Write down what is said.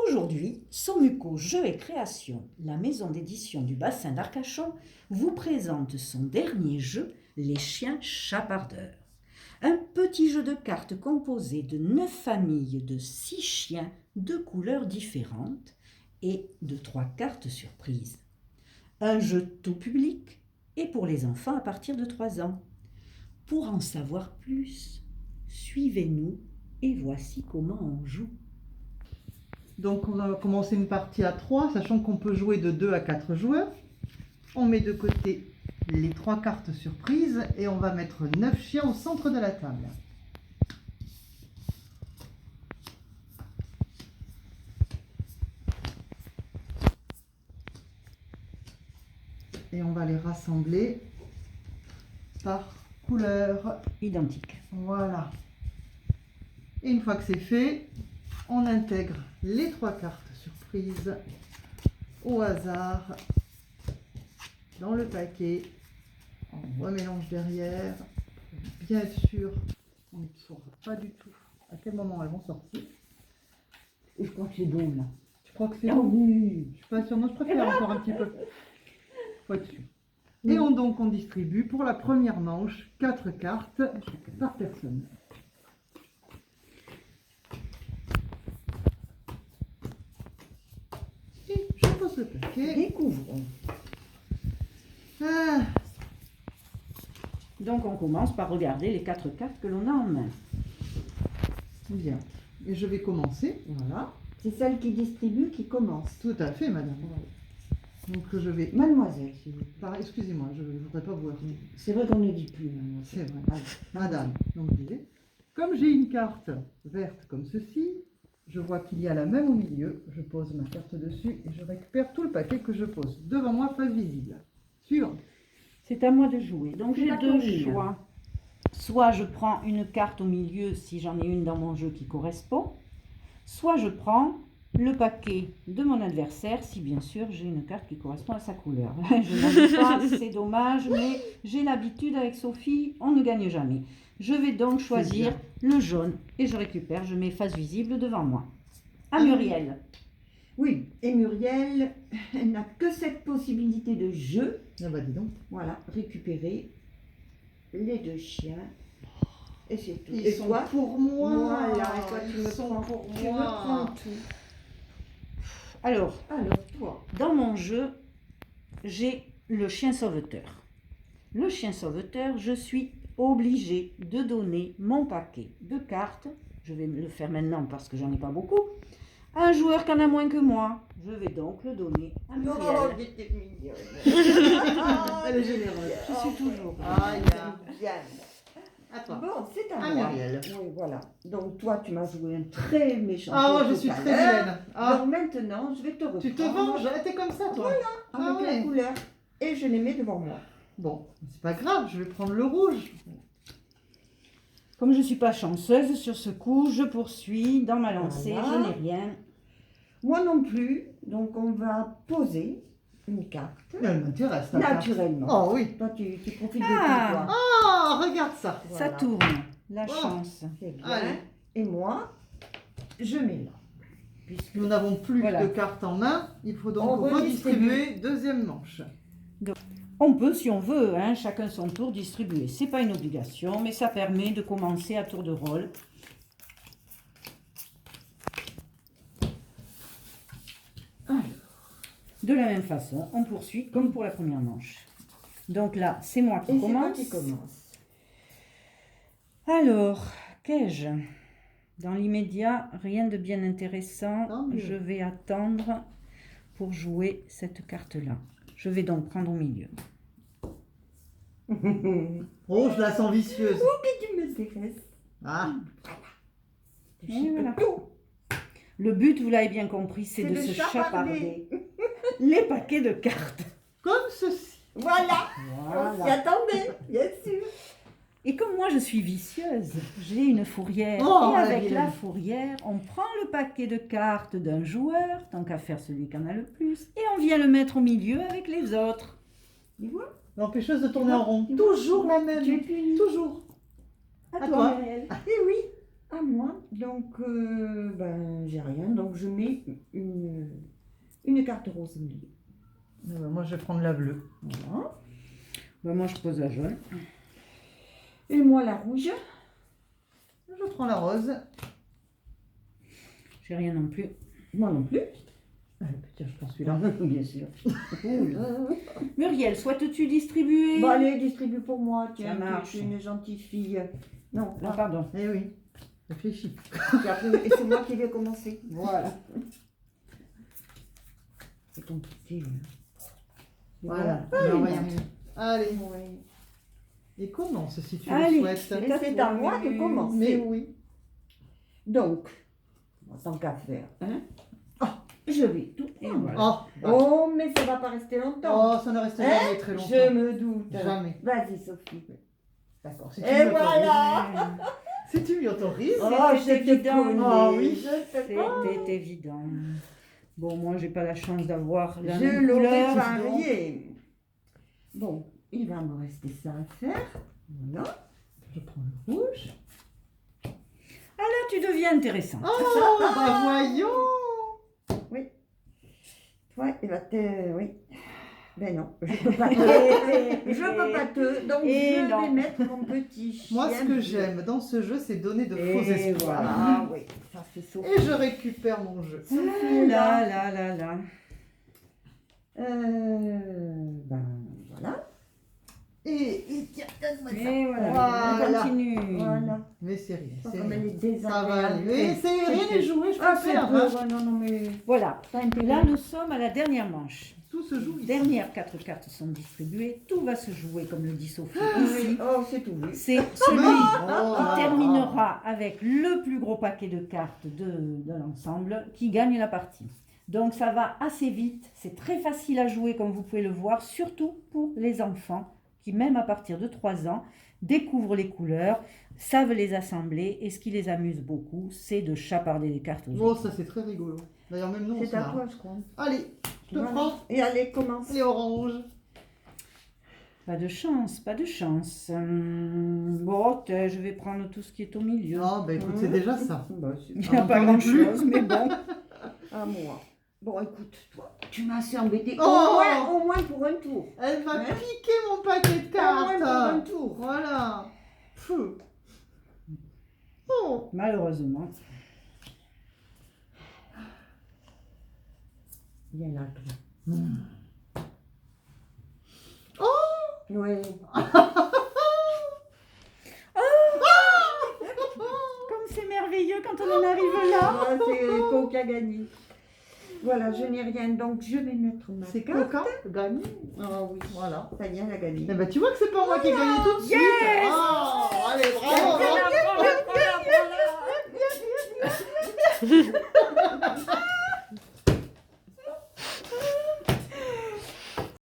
Aujourd'hui, Sommuco Jeux et Création, la maison d'édition du bassin d'Arcachon, vous présente son dernier jeu, Les Chiens Chapardeurs. Un petit jeu de cartes composé de 9 familles de 6 chiens de couleurs différentes et de 3 cartes surprises. Un jeu tout public et pour les enfants à partir de 3 ans. Pour en savoir plus, suivez-nous et voici comment on joue. Donc on va commencer une partie à 3, sachant qu'on peut jouer de 2 à 4 joueurs. On met de côté les 3 cartes surprises et on va mettre 9 chiens au centre de la table. Et on va les rassembler par couleur Identique. Voilà. Et une fois que c'est fait, on intègre les 3 cartes surprises au hasard dans le paquet. On remélange derrière pour bien être sûr. On ne saura pas du tout à quel moment elles vont sortir. Et je crois que c'est bon là. Tu crois que c'est Ah bon? oui. Je suis pas sûre. Non, je préfère encore un petit peu. Faut être sûr. Et on distribue pour la première manche 4 cartes par personne. Et je pose le paquet. Découvrons. Ah, Donc on commence par regarder les 4 cartes que l'on a en main. bien. Et je vais commencer. Voilà. C'est celle qui distribue qui commence. Tout à fait, madame. Donc je vais... Mademoiselle, s'il vous plaît. Excusez-moi, je ne voudrais pas vous heurter. C'est vrai qu'on ne dit plus, mademoiselle. C'est vrai. Madame, donc je disais, comme j'ai une carte verte comme ceci, je vois qu'il y a la même au milieu. Je pose ma carte dessus et je récupère tout le paquet que je pose devant moi, face visible. Suivant. C'est à moi de jouer. Donc C'est j'ai la 2 commune. choix. Soit je prends une carte au milieu si j'en ai une dans mon jeu qui correspond, soit je prends le paquet de mon adversaire si bien sûr j'ai une carte qui correspond à sa couleur. Je n'en ai pas, c'est dommage, mais j'ai l'habitude avec Sophie, on ne gagne jamais. Je vais donc choisir le jaune et je récupère, je mets face visible devant moi. À Muriel. Oui, et Muriel, elle n'a que cette possibilité de jeu. Ah bah dis donc. Voilà, récupérer les 2 chiens. Et c'est tout. Ils Et sont toi, pour moi. Voilà, et toi, tu Ils me sont prends, pour tu me moi. prends tout. Alors, Alors, toi, dans mon jeu, j'ai le chien sauveteur. Le chien sauveteur, je suis obligée de donner mon paquet de cartes, je vais le faire maintenant parce que j'en ai pas beaucoup, à un joueur qui en a moins que moi. Je vais donc le donner à oh, Muriel. t'es mignonne. Elle est généreuse. Je suis toujours. Ah, Bien. à toi. Bon, c'est à À moi. Muriel. Oui, voilà. Donc toi, tu m'as joué un très méchant Ah, tour je tout suis à très l'heure. vilaine. Ah, Donc maintenant, je vais te reprendre. tu te venges. T'es comme ça, toi. Avec Ah la ouais. couleur. Et je les mets devant moi. Bon, c'est pas grave, je vais prendre le rouge. Comme je ne suis pas chanceuse sur ce coup, je poursuis dans ma lancée, Voilà. je n'ai rien. Moi non plus. Donc on va poser une carte. Elle m'intéresse, ta carte. Naturellement. Oh oui. Toi, tu profites Ah. de tout, toi. Oh, regarde ça. Ça Voilà. tourne, la Oh. chance. C'est bien. Allez. Et moi, je mets là. Puisque Nous n'avons plus Voilà. de cartes en main. Il faut donc On redistribuer deuxième manche. On peut, si on veut, hein, chacun son tour, distribuer. Ce n'est pas une obligation, mais ça permet de commencer à tour de rôle. Alors, de la même façon, on poursuit comme pour la première manche. Donc là, c'est moi qui et c'est toi commence. qui commence. Alors, qu'ai-je? Dans l'immédiat, rien de bien intéressant. Tant mieux. Je vais attendre pour jouer cette carte-là. Je vais donc prendre au milieu. Oh, je la sens vicieuse. Que tu m'intéresses. Ah, Et voilà. Le but, vous l'avez bien compris, c'est de se chaparder les paquets de cartes. comme ceci. Voilà. On s'y Voilà. attendait, bien sûr. Et comme moi, je suis vicieuse, j'ai une fourrière. Oh, et la avec vilaine. la fourrière, on prend le paquet de cartes d'un joueur, tant qu'à faire celui qui en a le plus, et on vient le mettre au milieu avec les autres. Tu vois? L'empêcheuse de tourner en rond. Tu vois, Toujours la même. Tu es puni. Toujours. À À toi, toi. Muriel. Eh oui. À moi. Donc, ben, j'ai rien. Donc, je mets une carte rose au milieu. Ah bah, moi, je vais prendre la bleue. Voilà. Bah, moi, je pose la jaune. Et moi, la rouge. Je prends la rose. J'ai rien non plus. Moi non plus. Allez, tiens, je prends celui-là. Bien sûr. Muriel, souhaites-tu distribuer? Bon, allez, distribue pour moi. Tiens, Ça marche. tu es une gentille fille. Non, Ah, là. pardon. Eh oui, réfléchis. Et c'est moi qui vais commencer. Voilà. C'est compliqué. Voilà, Ah, on oui, va y arriver. Allez, Ouais. et commence si tu Allez, le Et souhaites. c'est à moi de commencer. Mais oui. Donc, tant qu'à faire, hein, je vais tout Et prendre. voilà. Oh, bah. Oh, mais ça va pas rester longtemps. Oh, ça ne reste Hein, jamais très longtemps. je me doute. Jamais. Vas-y, Sophie. D'accord, si tu Et m'y voilà. Si tu m'y autorises. Oh, C'était je évident. te connais. Oh, oui. Je sais pas. C'était évident. Bon, moi, j'ai pas la chance d'avoir la Je même l'aurais couleur. varié. Bon, il va me rester ça à faire. Voilà. Je prends le rouge. Ah là, tu deviens intéressant. Oh, bah voyons. Toi, il va te... Oui. Ben non, je peux pas te... je peux pas te... Donc, Et je non. vais mettre mon petit chien. Moi, ce que bleu. j'aime dans ce jeu, c'est donner de faux Et espoirs. Ah oui, ça c'est Sophie. Et je récupère mon jeu. Ah là là là là. Ben voilà. Et tiens, donne-moi ça. Et voilà, Voilà. on continue. Voilà. Mais c'est rien, Pas c'est comme elle rien. est Ça va aller. désagréable. Mais c'est rien n'est joué, je Ah, peux c'est faire. peu. Hein. Ouais, non, non, mais... Voilà. T'as un peu Là, nous sommes à la dernière manche. Tout se joue ici. Dernières 4 cartes sont distribuées. Tout va se jouer, comme le dit Sophie, Ah, ici. oui. Oh, c'est tout vu. C'est celui Oh, qui terminera avec le plus gros paquet de cartes de l'ensemble qui gagne la partie. Donc ça va assez vite, c'est très facile à jouer comme vous pouvez le voir, surtout pour les enfants qui même à partir de 3 ans découvrent les couleurs, savent les assembler et ce qui les amuse beaucoup, c'est de chaparder les cartes aux Oh, autres. ça c'est très rigolo. D'ailleurs, même nous, on se C'est à marre. toi, je crois. Allez, je te Voilà. prends Et allez, commence. les oranges. Pas de chance, pas de chance. Bon, je vais prendre tout ce qui est au milieu. Ah, bah écoute, c'est déjà ça. Bah, c'est Il n'y a Ah, pas encore non plus. grand-chose, mais bon. à moi. Bon, écoute, toi, tu m'as assez embêté. Oh. Au moins pour un tour. Elle va Hein? piquer mon paquet de Au moins pour un cartes. tour. Voilà. Pfff. Oh. Malheureusement. Viens là, toi. Oh. Oui. Comme c'est merveilleux quand on en arrive là. Ah, c'est Co qui a gagné. Voilà, je n'ai rien, donc je vais mettre ma C'est carte. Coca gagné. Ah oui, Voilà. ça y est, elle a gagné. Eh ben, tu vois que c'est pas moi qui ai gagné tout de suite. Yes. Oh, allez, bravo. Voilà, voilà, voilà, voilà.